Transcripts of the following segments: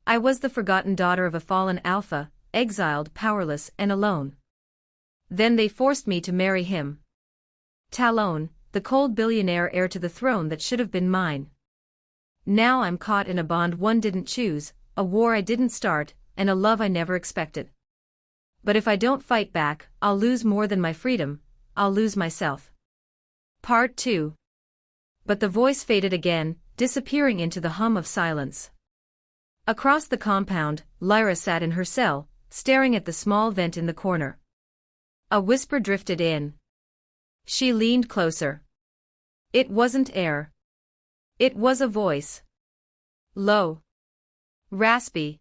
I was the forgotten daughter of a fallen alpha, exiled, powerless, and alone. Then they forced me to marry him. Talon, the cold billionaire heir to the throne that should have been mine. Now I'm caught in a bond one didn't choose, a war I didn't start, and a love I never expected. But if I don't fight back, I'll lose more than my freedom, I'll lose myself. Part 2. But the voice faded again, disappearing into the hum of silence. Across the compound, Lyra sat in her cell, staring at the small vent in the corner. A whisper drifted in. She leaned closer. It wasn't air. It was a voice. Low. Raspy.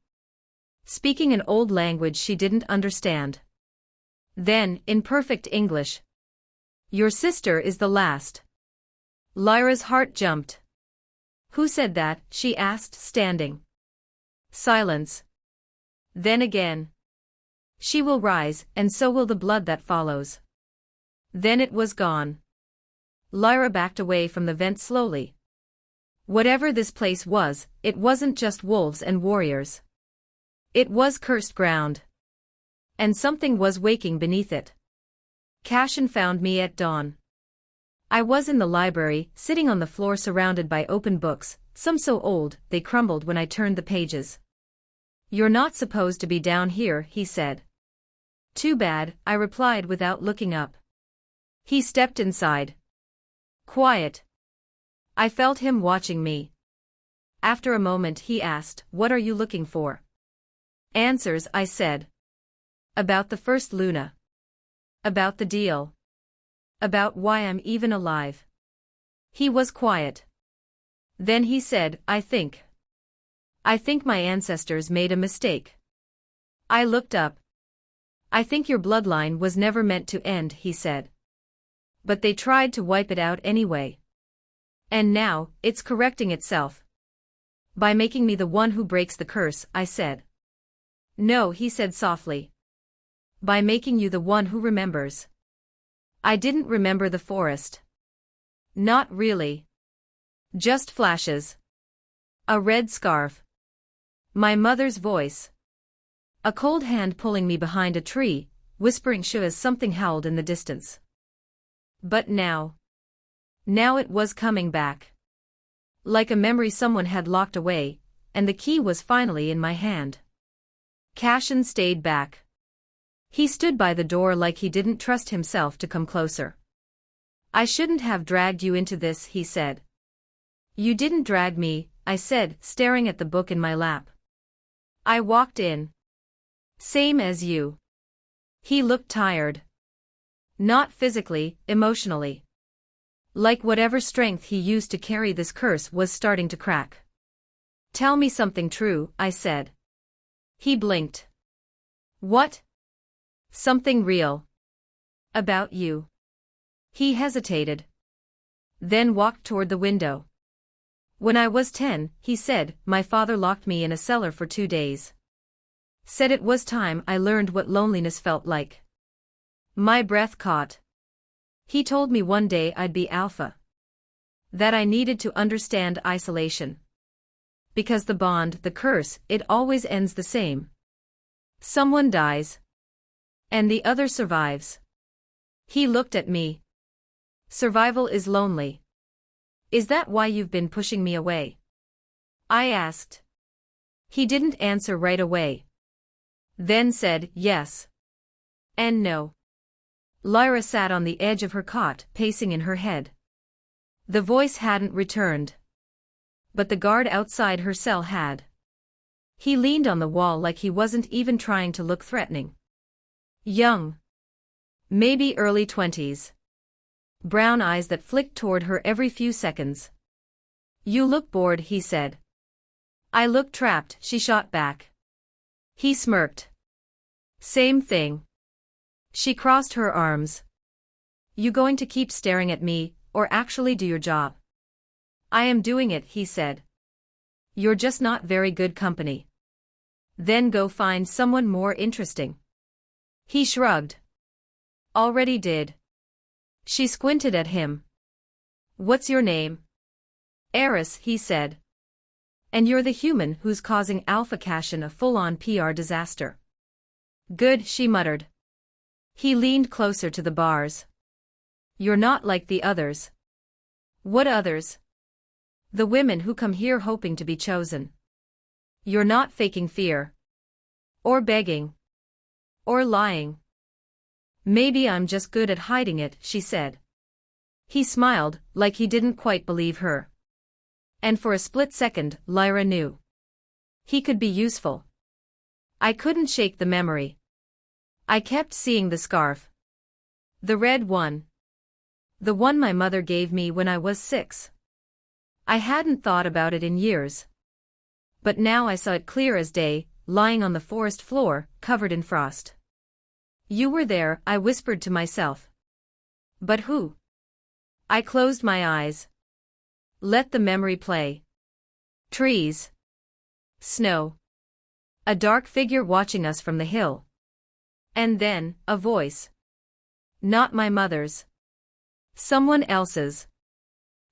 Speaking an old language she didn't understand. Then, in perfect English. Your sister is the last. Lyra's heart jumped. Who said that? She asked, standing. Silence. Then again. She will rise, and so will the blood that follows. Then it was gone. Lyra backed away from the vent slowly. Whatever this place was, it wasn't just wolves and warriors. It was cursed ground. And something was waking beneath it. Cashin found me at dawn. I was in the library, sitting on the floor surrounded by open books, some so old, they crumbled when I turned the pages. You're not supposed to be down here, he said. Too bad, I replied without looking up. He stepped inside. Quiet. I felt him watching me. After a moment he asked, what are you looking for? Answers, I said. About the first Luna. About the deal. About why I'm even alive. He was quiet. Then he said, I think my ancestors made a mistake. I looked up. I think your bloodline was never meant to end, he said. But they tried to wipe it out anyway. And now, it's correcting itself. By making me the one who breaks the curse, I said. No, he said softly. By making you the one who remembers. I didn't remember the forest. Not really. Just flashes. A red scarf. My mother's voice. A cold hand pulling me behind a tree, whispering shoo as something howled in the distance. But now it was coming back. Like a memory someone had locked away, and the key was finally in my hand. Cashin stayed back. He stood by the door like he didn't trust himself to come closer. I shouldn't have dragged you into this, he said. You didn't drag me, I said, staring at the book in my lap. I walked in. Same as you. He looked tired. Not physically, emotionally. Like whatever strength he used to carry this curse was starting to crack. Tell me something true, I said. He blinked. What? Something real. About you. He hesitated. Then walked toward the window. When I was 10, he said, my father locked me in a cellar for 2 days. Said it was time I learned what loneliness felt like. My breath caught. He told me one day I'd be alpha. That I needed to understand isolation. Because the bond, the curse, it always ends the same. Someone dies. And the other survives. He looked at me. Survival is lonely. Is that why you've been pushing me away? I asked. He didn't answer right away. Then said, yes. And no. Lyra sat on the edge of her cot, pacing in her head. The voice hadn't returned. But the guard outside her cell had. He leaned on the wall like he wasn't even trying to look threatening. Young. Maybe early 20s. Brown eyes that flicked toward her every few seconds. You look bored, he said. I look trapped, she shot back. He smirked. Same thing. She crossed her arms. You going to keep staring at me, or actually do your job? I am doing it, he said. You're just not very good company. Then go find someone more interesting. He shrugged. Already did. She squinted at him. What's your name? Eris, he said. And you're the human who's causing Alpha Cashin a full-on PR disaster. Good, she muttered. He leaned closer to the bars. You're not like the others. What others? The women who come here hoping to be chosen. You're not faking fear. Or begging. Or lying. Maybe I'm just good at hiding it, she said. He smiled, like he didn't quite believe her. And for a split second, Lyra knew. He could be useful. I couldn't shake the memory. I kept seeing the scarf. The red one. The one my mother gave me when I was 6. I hadn't thought about it in years. But now I saw it clear as day, lying on the forest floor, covered in frost. You were there, I whispered to myself. But who? I closed my eyes. Let the memory play. Trees. Snow. A dark figure watching us from the hill. And then, a voice. Not my mother's. Someone else's.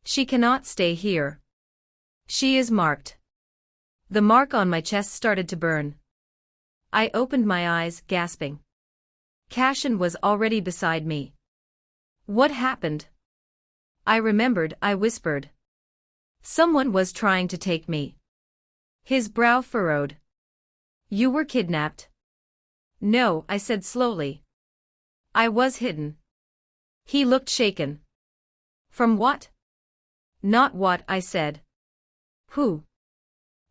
She cannot stay here. She is marked. The mark on my chest started to burn. I opened my eyes, gasping. Cashin was already beside me. What happened? I remembered, I whispered. Someone was trying to take me. His brow furrowed. You were kidnapped? No, I said slowly. I was hidden. He looked shaken. From what? Not what, I said. Who?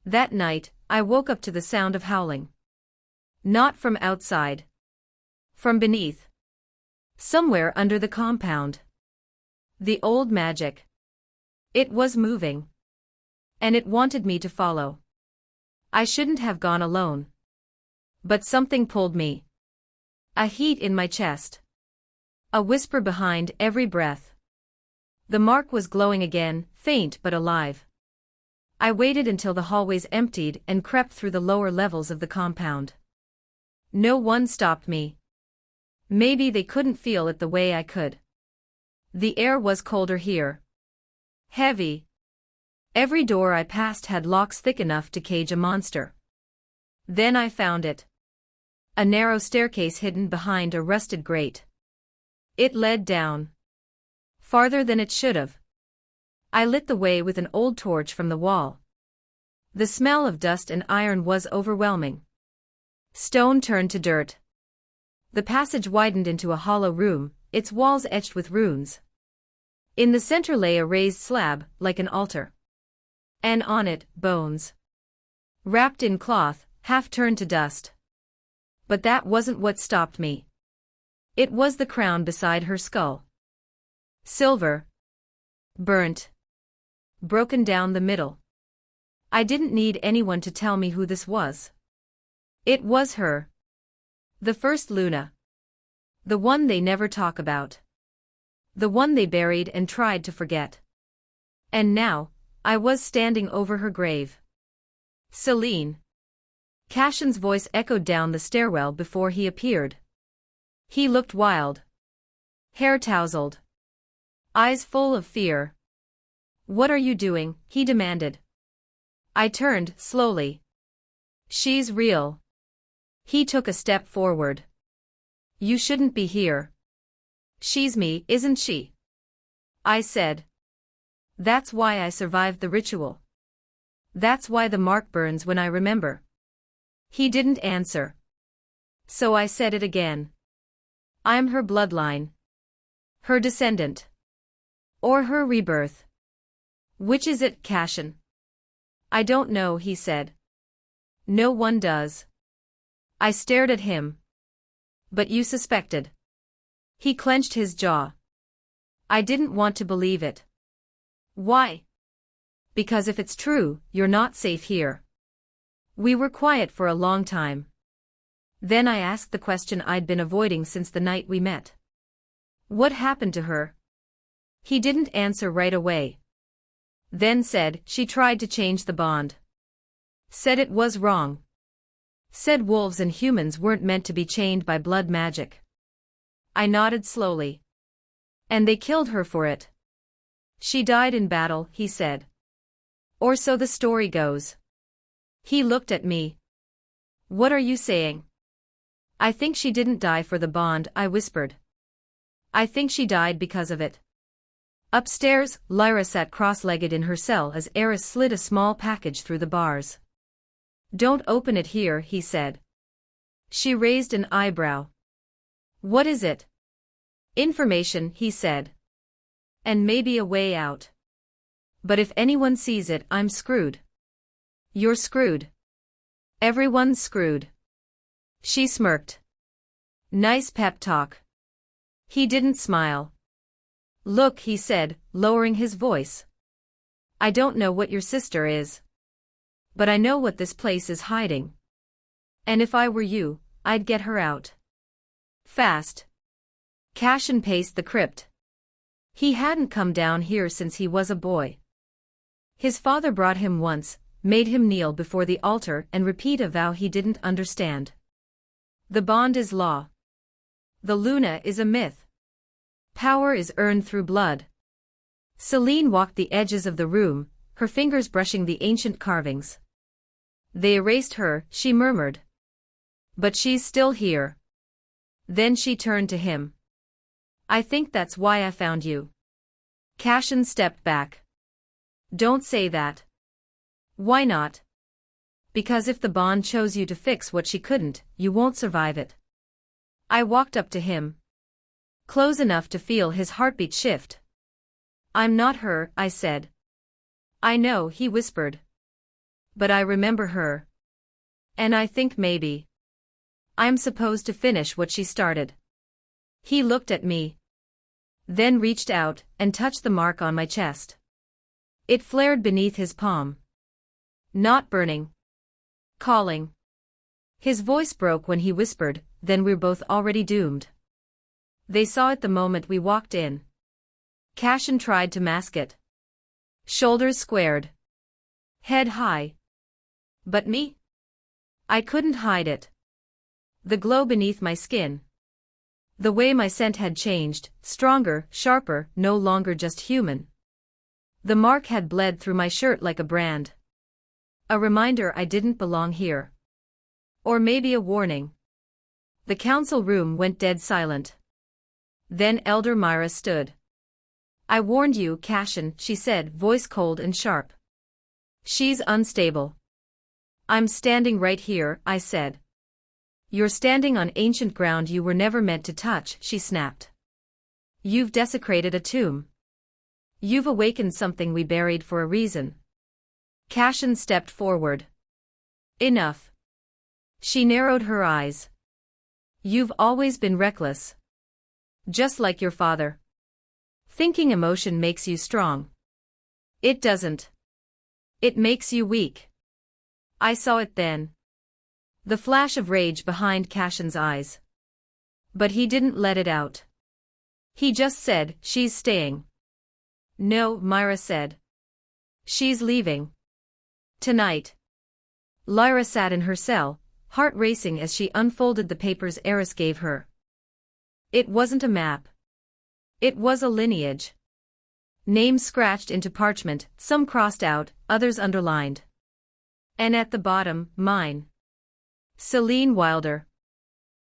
That night, I woke up to the sound of howling. Not from outside. From beneath. Somewhere under the compound. The old magic. It was moving. And it wanted me to follow. I shouldn't have gone alone. But something pulled me. A heat in my chest. A whisper behind every breath. The mark was glowing again, faint but alive. I waited until the hallways emptied and crept through the lower levels of the compound. No one stopped me. Maybe they couldn't feel it the way I could. The air was colder here. Heavy. Every door I passed had locks thick enough to cage a monster. Then I found it. A narrow staircase hidden behind a rusted grate. It led down. Farther than it should have. I lit the way with an old torch from the wall. The smell of dust and iron was overwhelming. Stone turned to dirt. The passage widened into a hollow room, its walls etched with runes. In the center lay a raised slab, like an altar. And on it, bones. Wrapped in cloth, half turned to dust. But that wasn't what stopped me. It was the crown beside her skull. Silver. Burnt. Broken down the middle. I didn't need anyone to tell me who this was. It was her. The first Luna. The one they never talk about. The one they buried and tried to forget. And now, I was standing over her grave. Selene. Cashin's voice echoed down the stairwell before he appeared. He looked wild. Hair tousled. Eyes full of fear. What are you doing? He demanded. I turned, slowly. She's real. He took a step forward. You shouldn't be here. She's me, isn't she? I said. That's why I survived the ritual. That's why the mark burns when I remember. He didn't answer. So I said it again. I'm her bloodline. Her descendant. Or her rebirth. Which is it, Cashin? I don't know, he said. No one does. I stared at him. But you suspected. He clenched his jaw. I didn't want to believe it. Why? Because if it's true, you're not safe here. We were quiet for a long time. Then I asked the question I'd been avoiding since the night we met. What happened to her? He didn't answer right away. Then said, she tried to change the bond. Said it was wrong. Said wolves and humans weren't meant to be chained by blood magic. I nodded slowly. And they killed her for it. She died in battle, he said. Or so the story goes. He looked at me. What are you saying? I think she didn't die for the bond, I whispered. I think she died because of it. Upstairs, Lyra sat cross-legged in her cell as Eris slid a small package through the bars. Don't open it here, he said. She raised an eyebrow. What is it? Information, he said. And maybe a way out. But if anyone sees it, I'm screwed. You're screwed. Everyone's screwed. She smirked. Nice pep talk. He didn't smile. Look, he said, lowering his voice. I don't know what your sister is. But I know what this place is hiding. And if I were you, I'd get her out. Fast. Cassian paced the crypt. He hadn't come down here since he was a boy. His father brought him once, made him kneel before the altar and repeat a vow he didn't understand. The bond is law. The Luna is a myth. Power is earned through blood. Selene walked the edges of the room, her fingers brushing the ancient carvings. They erased her, she murmured. But she's still here. Then she turned to him. I think that's why I found you. Cassian stepped back. Don't say that. Why not? Because if the bond chose you to fix what she couldn't, you won't survive it. I walked up to him. Close enough to feel his heartbeat shift. I'm not her, I said. I know, he whispered. But I remember her. And I think maybe I'm supposed to finish what she started. He looked at me. Then reached out and touched the mark on my chest. It flared beneath his palm. Not burning. Calling. His voice broke when he whispered, then we're both already doomed. They saw it the moment we walked in. Cassian tried to mask it. Shoulders squared. Head high. But me? I couldn't hide it. The glow beneath my skin. The way my scent had changed, stronger, sharper, no longer just human. The mark had bled through my shirt like a brand. A reminder I didn't belong here. Or maybe a warning. The council room went dead silent. Then Elder Myra stood. I warned you, Cassian, she said, voice cold and sharp. She's unstable. I'm standing right here, I said. You're standing on ancient ground you were never meant to touch, she snapped. You've desecrated a tomb. You've awakened something we buried for a reason. Cassian stepped forward. Enough. She narrowed her eyes. You've always been reckless. Just like your father. Thinking emotion makes you strong. It doesn't. It makes you weak. I saw it then. The flash of rage behind Cassian's eyes. But he didn't let it out. He just said, she's staying. No, Myra said. She's leaving. Tonight. Lyra sat in her cell, heart racing as she unfolded the papers Eris gave her. It wasn't a map. It was a lineage. Names scratched into parchment, some crossed out, others underlined. And at the bottom, mine. Selene Wilder.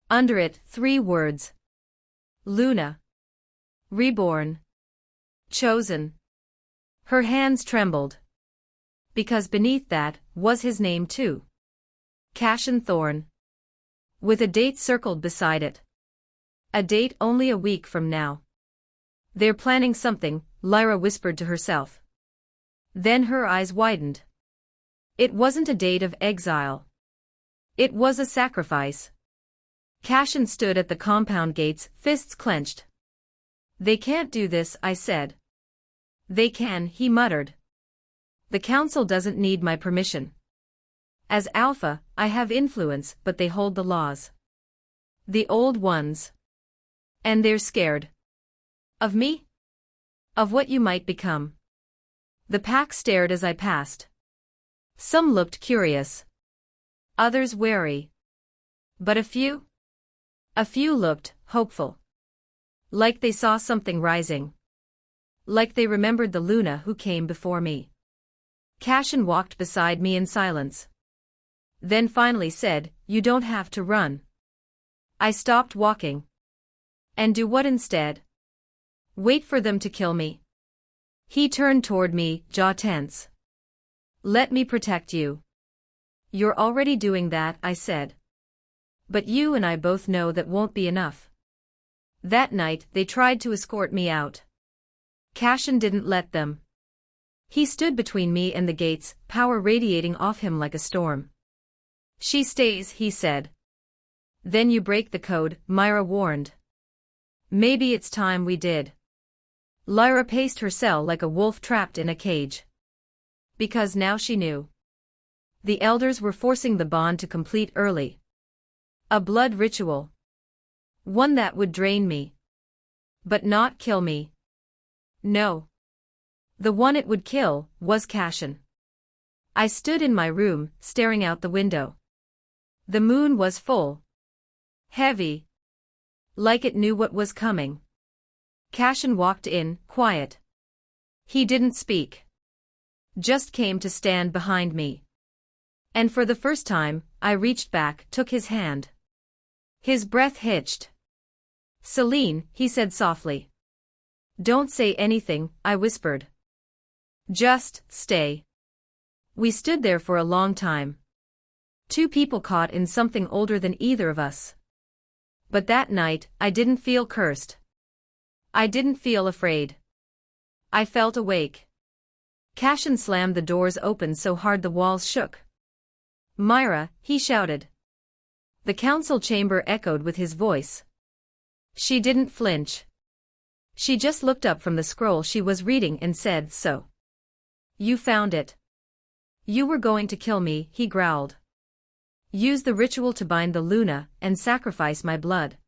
Under it, 3 words. Luna. Reborn. Chosen. Her hands trembled. Because beneath that, was his name too. Cassian Thorne. With a date circled beside it. A date only a week from now. They're planning something, Lyra whispered to herself. Then her eyes widened. It wasn't a date of exile. It was a sacrifice. Cassian stood at the compound gates, fists clenched. They can't do this, I said. They can, he muttered. The council doesn't need my permission. As Alpha, I have influence, but they hold the laws. The old ones. And they're scared. Of me? Of what you might become. The pack stared as I passed. Some looked curious. Others wary. But a few looked hopeful. Like they saw something rising. Like they remembered the Luna who came before me. Cassian walked beside me in silence. Then finally said, "You don't have to run." I stopped walking. "And do what instead?" "Wait for them to kill me." He turned toward me, jaw tense. "Let me protect you." "You're already doing that," I said. "But you and I both know that won't be enough." That night, they tried to escort me out. Cashin didn't let them. He stood between me and the gates, power radiating off him like a storm. "She stays," he said. "Then you break the code," Myra warned. "Maybe it's time we did." Lyra paced her cell like a wolf trapped in a cage. Because now she knew. The elders were forcing the bond to complete early. A blood ritual. One that would drain me. But not kill me. No. The one it would kill was Cashin. I stood in my room, staring out the window. The moon was full. Heavy. Like it knew what was coming. Cashin walked in, quiet. He didn't speak. Just came to stand behind me. And for the first time, I reached back, took his hand. His breath hitched. "Selene," he said softly. "Don't say anything," I whispered. "Just stay." We stood there for a long time. Two people caught in something older than either of us. But that night, I didn't feel cursed. I didn't feel afraid. I felt awake. Cashin slammed the doors open so hard the walls shook. "Myra," he shouted. The council chamber echoed with his voice. She didn't flinch. She just looked up from the scroll she was reading and said, "So. You found it. You were going to kill me," he growled. "Use the ritual to bind the Luna, and sacrifice my blood."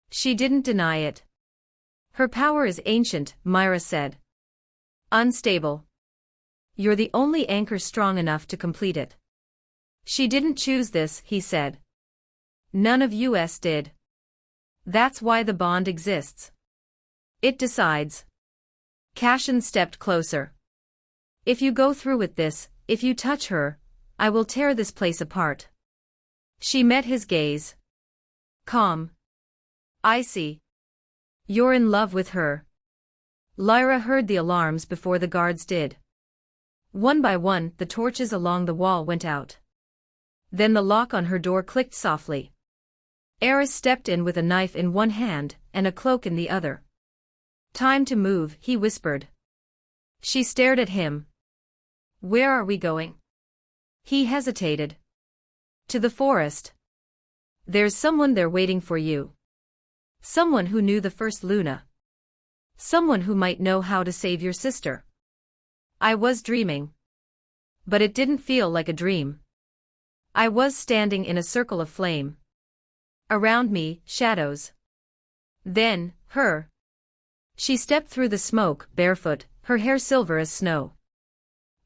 She didn't deny it. "Her power is ancient," Myra said. "Unstable. You're the only anchor strong enough to complete it." "She didn't choose this," he said. "None of us did. That's why the bond exists. It decides." Cashin stepped closer. "If you go through with this, if you touch her, I will tear this place apart." She met his gaze. Calm. "I see. You're in love with her." Lyra heard the alarms before the guards did. One by one, the torches along the wall went out. Then the lock on her door clicked softly. Eris stepped in with a knife in one hand and a cloak in the other. "Time to move," he whispered. She stared at him. "Where are we going?" He hesitated. "To the forest. There's someone there waiting for you. Someone who knew the first Luna. Someone who might know how to save your sister." I was dreaming. But it didn't feel like a dream. I was standing in a circle of flame. Around me, shadows. Then, her. She stepped through the smoke, barefoot, her hair silver as snow.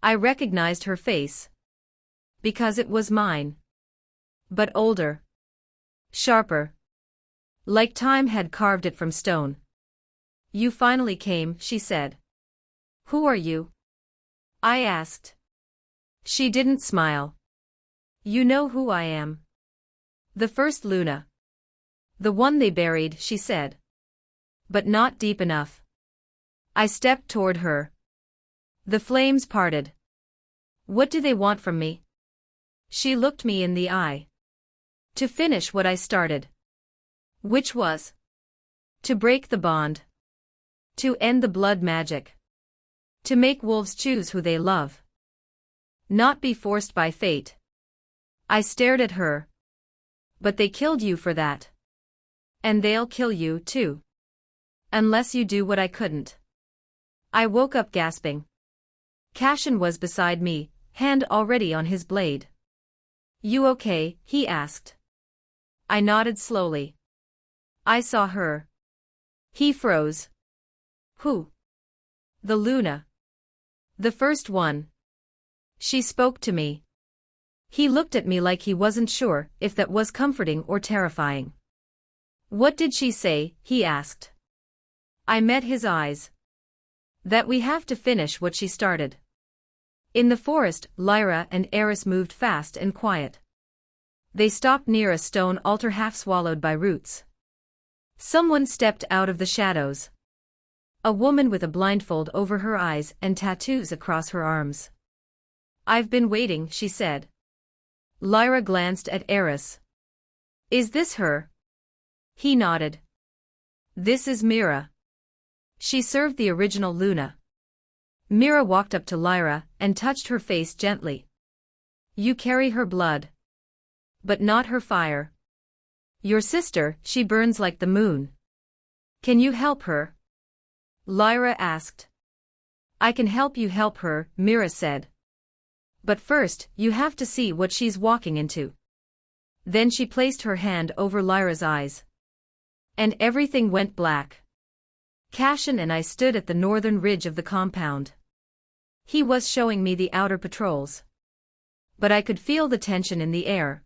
I recognized her face. Because it was mine. But older. Sharper. Like time had carved it from stone. "You finally came," she said. "Who are you?" I asked. She didn't smile. "You know who I am. The first Luna. The one they buried," she said. "But not deep enough." I stepped toward her. The flames parted. "What do they want from me?" She looked me in the eye. "To finish what I started." Which was? To break the bond. To end the blood magic. To make wolves choose who they love. Not be forced by fate. I stared at her. "But they killed you for that. And they'll kill you, too. Unless you do what I couldn't." I woke up gasping. Cashin was beside me, hand already on his blade. "You okay?" he asked. I nodded slowly. "I saw her." He froze. "Who?" "The Luna. The first one. She spoke to me." He looked at me like he wasn't sure if that was comforting or terrifying. "What did she say?" he asked. I met his eyes. "That we have to finish what she started." In the forest, Lyra and Eris moved fast and quiet. They stopped near a stone altar half swallowed by roots. Someone stepped out of the shadows. A woman with a blindfold over her eyes and tattoos across her arms. "I've been waiting," she said. Lyra glanced at Eris. "Is this her?" He nodded. "This is Mira. She served the original Luna." Mira walked up to Lyra and touched her face gently. "You carry her blood. But not her fire. Your sister, she burns like the moon. Can you help her?" Lyra asked. "I can help you help her," Mira said. "But first, you have to see what she's walking into." Then she placed her hand over Lyra's eyes. And everything went black. Cassian and I stood at the northern ridge of the compound. He was showing me the outer patrols. But I could feel the tension in the air.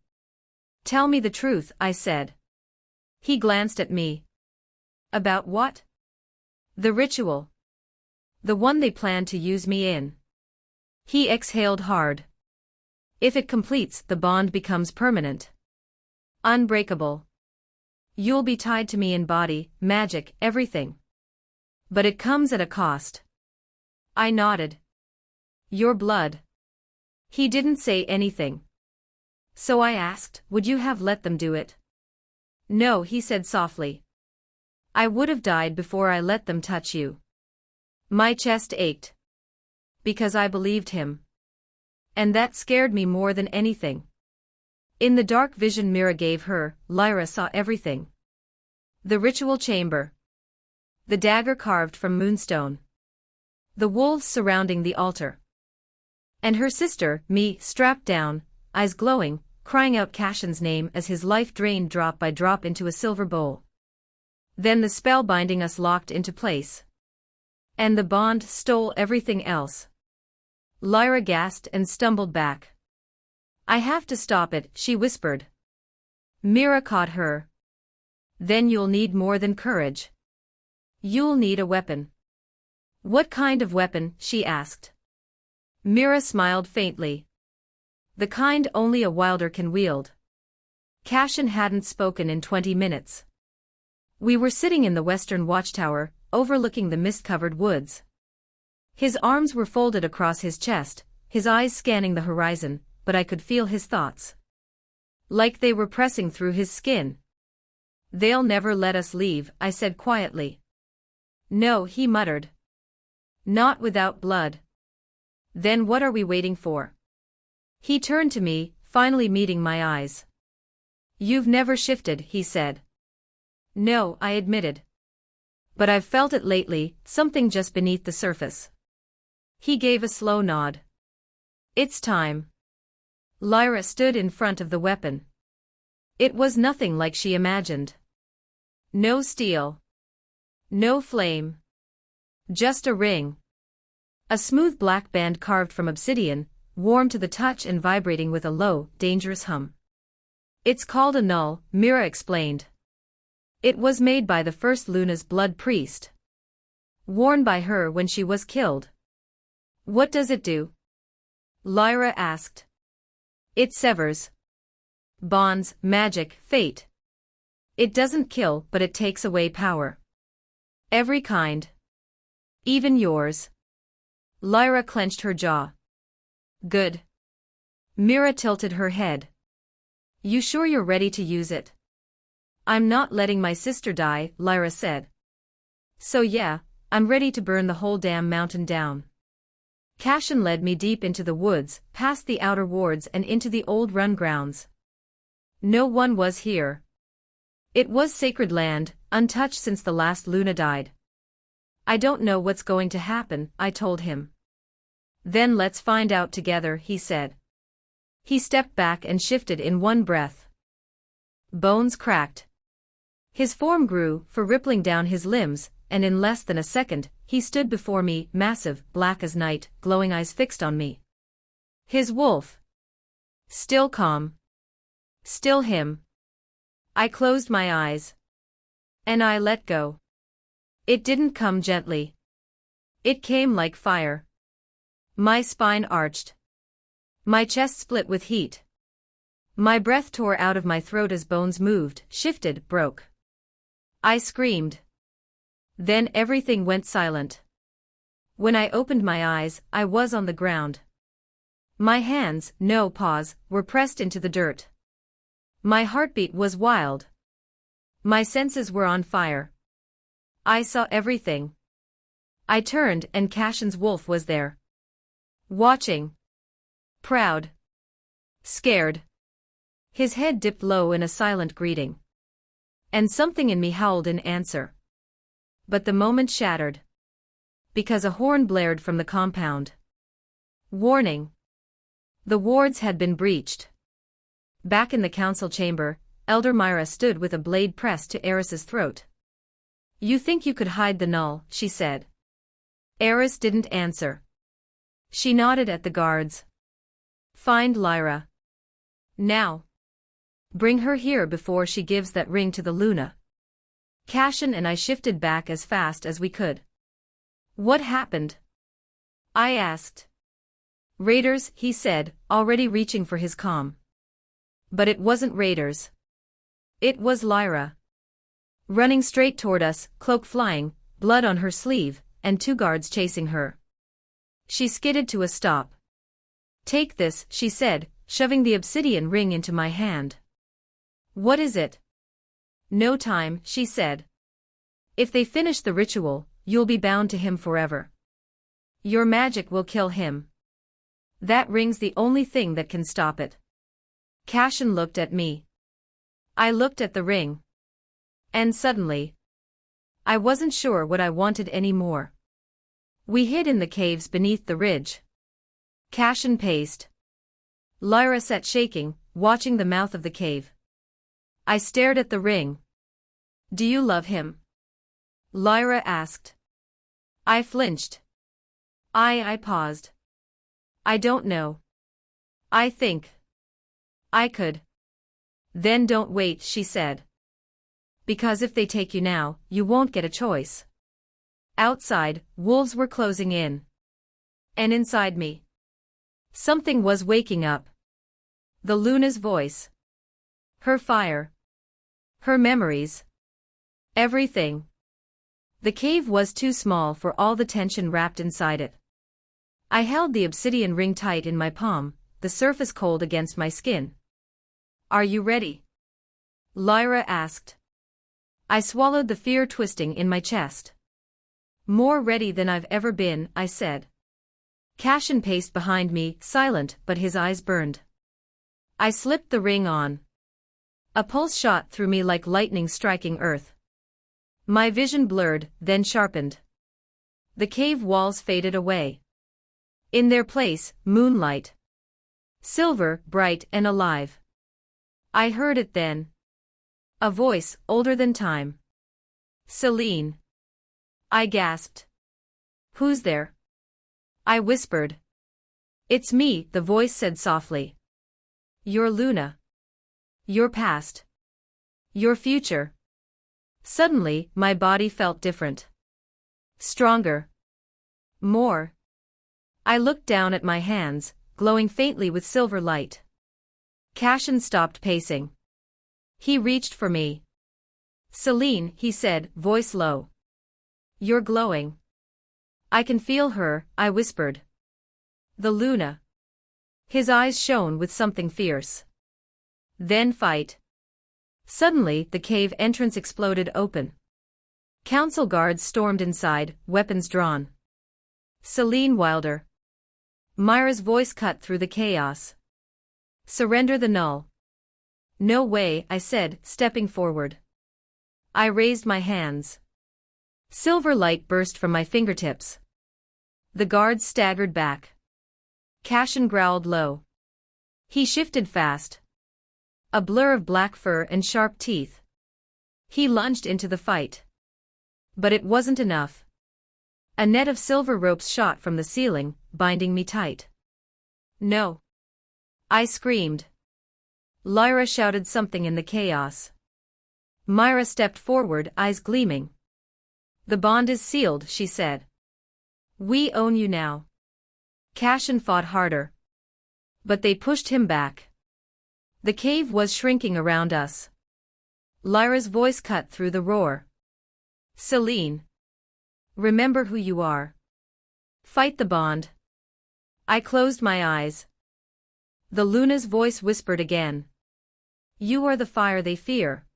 "Tell me the truth," I said. He glanced at me. "About what?" "The ritual. The one they plan to use me in." He exhaled hard. "If it completes, the bond becomes permanent. Unbreakable. You'll be tied to me in body, magic, everything. But it comes at a cost." I nodded. "Your blood." He didn't say anything. So I asked, "Would you have let them do it?" "No," he said softly. "I would have died before I let them touch you." My chest ached. Because I believed him. And that scared me more than anything. In the dark vision Mira gave her, Lyra saw everything. The ritual chamber. The dagger carved from moonstone. The wolves surrounding the altar. And her sister, me, strapped down, eyes glowing, crying out Cassian's name as his life drained drop by drop into a silver bowl. Then the spell binding us locked into place. And the bond stole everything else. Lyra gasped and stumbled back. "I have to stop it," she whispered. Mira caught her. "Then you'll need more than courage. You'll need a weapon." "What kind of weapon?" she asked. Mira smiled faintly. "The kind only a wilder can wield." Cassian hadn't spoken in 20 minutes. We were sitting in the western watchtower, overlooking the mist-covered woods. His arms were folded across his chest, his eyes scanning the horizon, but I could feel his thoughts. Like they were pressing through his skin. "They'll never let us leave," I said quietly. "No," he muttered. "Not without blood." "Then what are we waiting for?" He turned to me, finally meeting my eyes. "You've never shifted," he said. "No," I admitted. "But I've felt it lately, something just beneath the surface." He gave a slow nod. "It's time." Lyra stood in front of the weapon. It was nothing like she imagined. No steel. No flame. Just a ring. A smooth black band carved from obsidian, warm to the touch and vibrating with a low, dangerous hum. "It's called a null," Mira explained. "It was made by the first Luna's blood priest. Worn by her when she was killed." "What does it do?" Lyra asked. "It severs bonds, magic, fate. It doesn't kill, but it takes away power. Every kind. Even yours." Lyra clenched her jaw. "Good." Mira tilted her head. "You sure you're ready to use it?" "I'm not letting my sister die," Lyra said. "So yeah, I'm ready to burn the whole damn mountain down." Cassian led me deep into the woods, past the outer wards and into the old run grounds. No one was here. It was sacred land, untouched since the last Luna died. "I don't know what's going to happen," I told him. "Then let's find out together," he said. He stepped back and shifted in one breath. Bones cracked. His form grew, fur rippling down his limbs, and in less than a second, he stood before me, massive, black as night, glowing eyes fixed on me. His wolf. Still calm. Still him. I closed my eyes. And I let go. It didn't come gently. It came like fire. My spine arched. My chest split with heat. My breath tore out of my throat as bones moved, shifted, broke. I screamed. Then everything went silent. When I opened my eyes, I was on the ground. My hands, no pause, were pressed into the dirt. My heartbeat was wild. My senses were on fire. I saw everything. I turned and Cashin's wolf was there. Watching. Proud. Scared. His head dipped low in a silent greeting. And something in me howled in answer. But the moment shattered. Because a horn blared from the compound. Warning. The wards had been breached. Back in the council chamber, Elder Myra stood with a blade pressed to Eris's throat. You think you could hide the null, she said. Eris didn't answer. She nodded at the guards. Find Lyra. Now. Bring her here before she gives that ring to the Luna. Cashin and I shifted back as fast as we could. What happened? I asked. Raiders, he said, already reaching for his comm. But it wasn't raiders. It was Lyra. Running straight toward us, cloak flying, blood on her sleeve, and 2 guards chasing her. She skidded to a stop. Take this, she said, shoving the obsidian ring into my hand. What is it? No time, she said. If they finish the ritual, you'll be bound to him forever. Your magic will kill him. That ring's the only thing that can stop it. Cashin looked at me. I looked at the ring. And suddenly, I wasn't sure what I wanted anymore. We hid in the caves beneath the ridge. Cashin paced. Lyra sat shaking, watching the mouth of the cave. I stared at the ring. Do you love him? Lyra asked. I flinched. I paused. I don't know. I think I could. Then don't wait, she said. Because if they take you now, you won't get a choice. Outside, wolves were closing in. And inside me, something was waking up. The Luna's voice. Her fire. Her memories. Everything. The cave was too small for all the tension wrapped inside it. I held the obsidian ring tight in my palm, the surface cold against my skin. Are you ready? Lyra asked. I swallowed the fear twisting in my chest. More ready than I've ever been, I said. Cashin paced behind me, silent, but his eyes burned. I slipped the ring on. A pulse shot through me like lightning striking earth. My vision blurred, then sharpened. The cave walls faded away. In their place, moonlight. Silver, bright and alive. I heard it then. A voice, older than time. Selene. I gasped. Who's there? I whispered. It's me, the voice said softly. Your Luna. Your past. Your future. Suddenly, my body felt different. Stronger. More. I looked down at my hands, glowing faintly with silver light. Cashin stopped pacing. He reached for me. Selene, he said, voice low. You're glowing. I can feel her, I whispered. The Luna. His eyes shone with something fierce. Then fight. Suddenly, the cave entrance exploded open. Council guards stormed inside, weapons drawn. Selene Wilder. Myra's voice cut through the chaos. Surrender the null. No way, I said, stepping forward. I raised my hands. Silver light burst from my fingertips. The guards staggered back. Cashin growled low. He shifted fast. A blur of black fur and sharp teeth. He lunged into the fight. But it wasn't enough. A net of silver ropes shot from the ceiling, binding me tight. No. I screamed. Lyra shouted something in the chaos. Myra stepped forward, eyes gleaming. The bond is sealed, she said. We own you now. Cashin fought harder. But they pushed him back. The cave was shrinking around us. Lyra's voice cut through the roar. Selene. Remember who you are. Fight the bond. I closed my eyes. The Luna's voice whispered again. You are the fire they fear.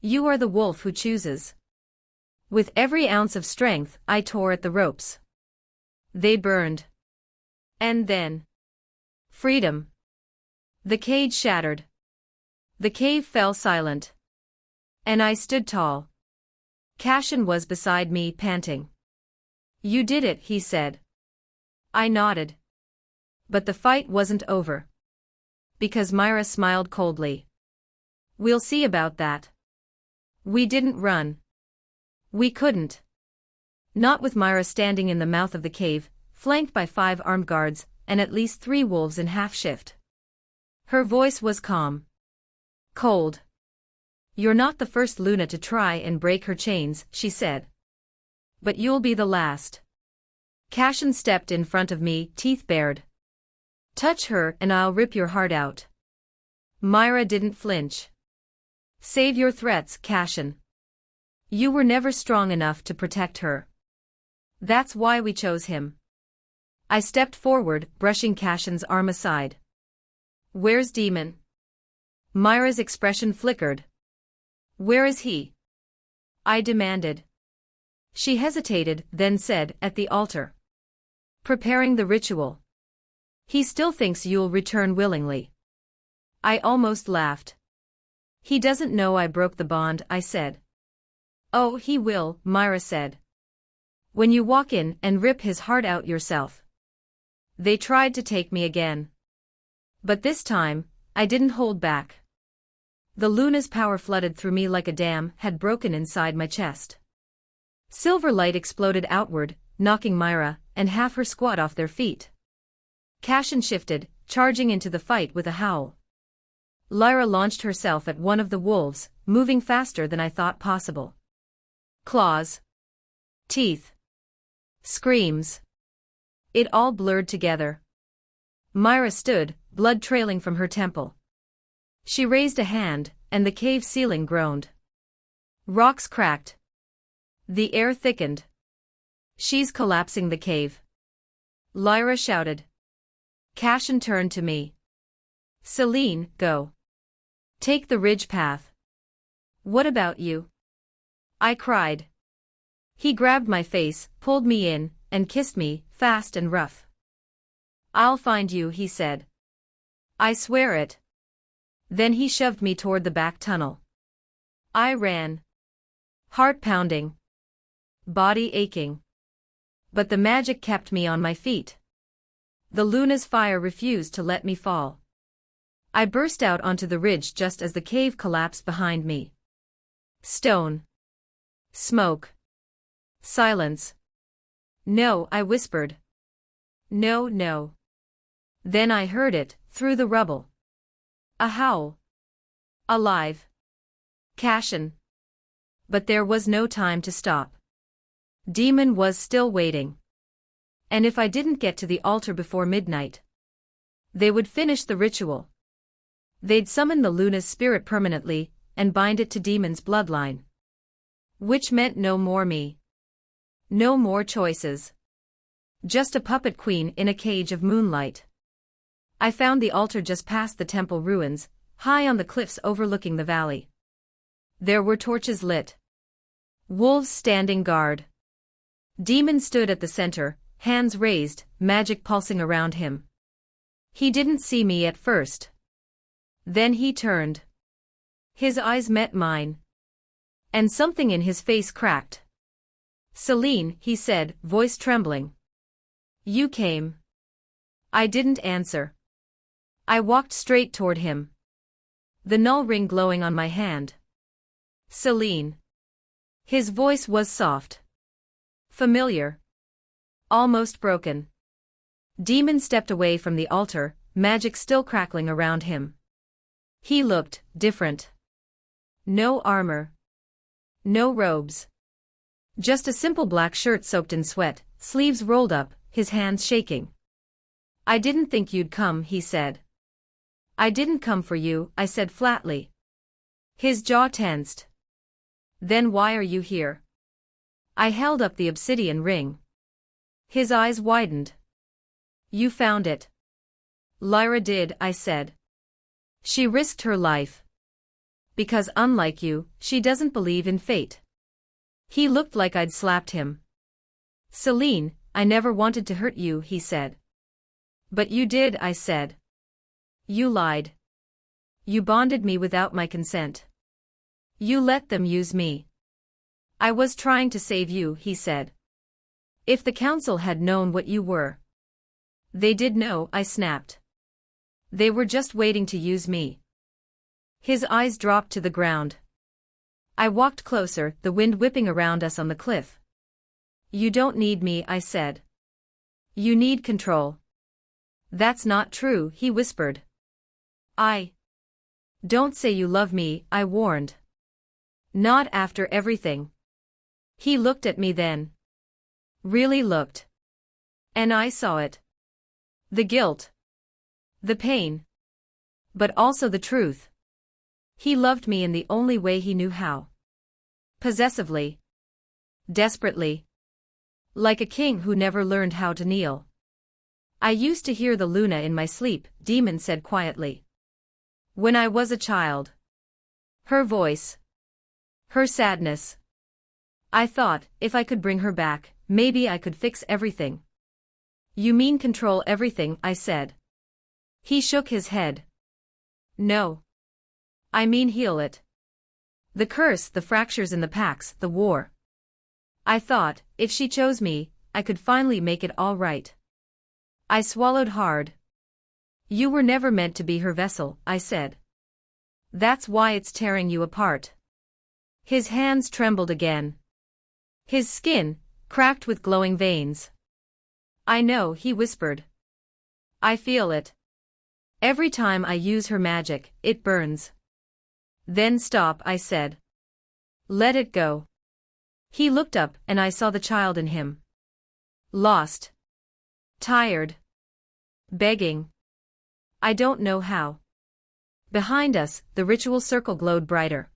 You are the wolf who chooses. With every ounce of strength, I tore at the ropes. They burned. And then. Freedom. The cage shattered. The cave fell silent. And I stood tall. Cassian was beside me, panting. You did it, he said. I nodded. But the fight wasn't over. Because Myra smiled coldly. We'll see about that. We didn't run. We couldn't. Not with Myra standing in the mouth of the cave, flanked by 5 armed guards, and at least 3 wolves in half shift. Her voice was calm. Cold. You're not the first Luna to try and break her chains, she said. But you'll be the last. Cassian stepped in front of me, teeth bared. Touch her and I'll rip your heart out. Myra didn't flinch. Save your threats, Cassian. You were never strong enough to protect her. That's why we chose him. I stepped forward, brushing Cassian's arm aside. Where's Demon? Myra's expression flickered. Where is he? I demanded. She hesitated, then said, at the altar. Preparing the ritual. He still thinks you'll return willingly. I almost laughed. He doesn't know I broke the bond, I said. Oh, he will, Myra said. When you walk in and rip his heart out yourself. They tried to take me again. But this time, I didn't hold back. The Luna's power flooded through me like a dam had broken inside my chest. Silver light exploded outward, knocking Myra and half her squad off their feet. Cassian shifted, charging into the fight with a howl. Lyra launched herself at one of the wolves, moving faster than I thought possible. Claws. Teeth. Screams. It all blurred together. Myra stood, blood trailing from her temple. She raised a hand, and the cave ceiling groaned. Rocks cracked. The air thickened. She's collapsing the cave. Lyra shouted. Cassian turned to me. Selene, go. Take the ridge path. What about you? I cried. He grabbed my face, pulled me in, and kissed me, fast and rough. I'll find you, he said. I swear it. Then he shoved me toward the back tunnel. I ran. Heart pounding. Body aching. But the magic kept me on my feet. The Luna's fire refused to let me fall. I burst out onto the ridge just as the cave collapsed behind me. Stone. Smoke. Silence. No, I whispered. No, no. Then I heard it, through the rubble. A howl. Alive. Cassian. But there was no time to stop. Demon was still waiting. And if I didn't get to the altar before midnight, they would finish the ritual. They'd summon the Luna's spirit permanently, and bind it to Demon's bloodline. Which meant no more me. No more choices. Just a puppet queen in a cage of moonlight. I found the altar just past the temple ruins, high on the cliffs overlooking the valley. There were torches lit. Wolves standing guard. Demon stood at the center, hands raised, magic pulsing around him. He didn't see me at first. Then he turned. His eyes met mine. And something in his face cracked. Selene, he said, voice trembling. You came. I didn't answer. I walked straight toward him. The null ring glowing on my hand. Selene. His voice was soft. Familiar. Almost broken. Demon stepped away from the altar, magic still crackling around him. He looked different. No armor. No robes. Just a simple black shirt soaked in sweat, sleeves rolled up, his hands shaking. I didn't think you'd come, he said. I didn't come for you, I said flatly. His jaw tensed. Then why are you here? I held up the obsidian ring. His eyes widened. You found it. Lyra did, I said. She risked her life. Because unlike you, she doesn't believe in fate. He looked like I'd slapped him. Selene, I never wanted to hurt you, he said. But you did, I said. You lied. You bonded me without my consent. You let them use me. I was trying to save you, he said. If the council had known what you were. They did know, I snapped. They were just waiting to use me. His eyes dropped to the ground. I walked closer, the wind whipping around us on the cliff. You don't need me, I said. You need control. That's not true, he whispered. Don't say you love me, I warned. Not after everything. He looked at me then. Really looked. And I saw it. The guilt. The pain. But also the truth. He loved me in the only way he knew how. Possessively. Desperately. Like a king who never learned how to kneel. I used to hear the Luna in my sleep, Demon said quietly. When I was a child. Her voice. Her sadness. I thought, if I could bring her back, maybe I could fix everything. You mean control everything, I said. He shook his head. No. I mean heal it. The curse, the fractures in the packs, the war. I thought, if she chose me, I could finally make it all right. I swallowed hard. You were never meant to be her vessel, I said. That's why it's tearing you apart. His hands trembled again. His skin, cracked with glowing veins. I know, he whispered. I feel it. Every time I use her magic, it burns. Then stop, I said. Let it go. He looked up and I saw the child in him. Lost. Tired. Begging. I don't know how. Behind us, the ritual circle glowed brighter.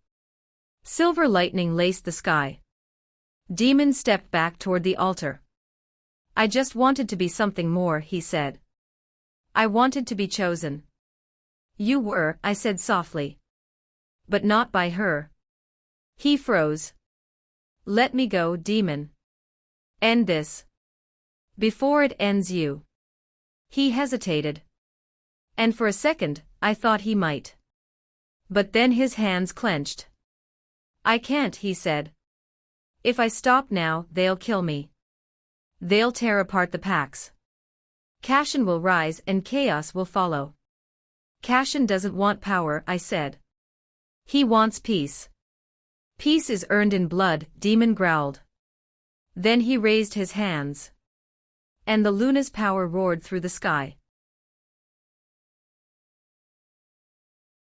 Silver lightning laced the sky. Demon stepped back toward the altar. I just wanted to be something more, he said. I wanted to be chosen. You were, I said softly. But not by her. He froze. Let me go, Demon. End this. Before it ends you. He hesitated. And for a second, I thought he might. But then his hands clenched. I can't, he said. If I stop now, they'll kill me. They'll tear apart the packs. Cashin will rise and chaos will follow. Cashin doesn't want power, I said. He wants peace. Peace is earned in blood, Demon growled. Then he raised his hands. And the Luna's power roared through the sky.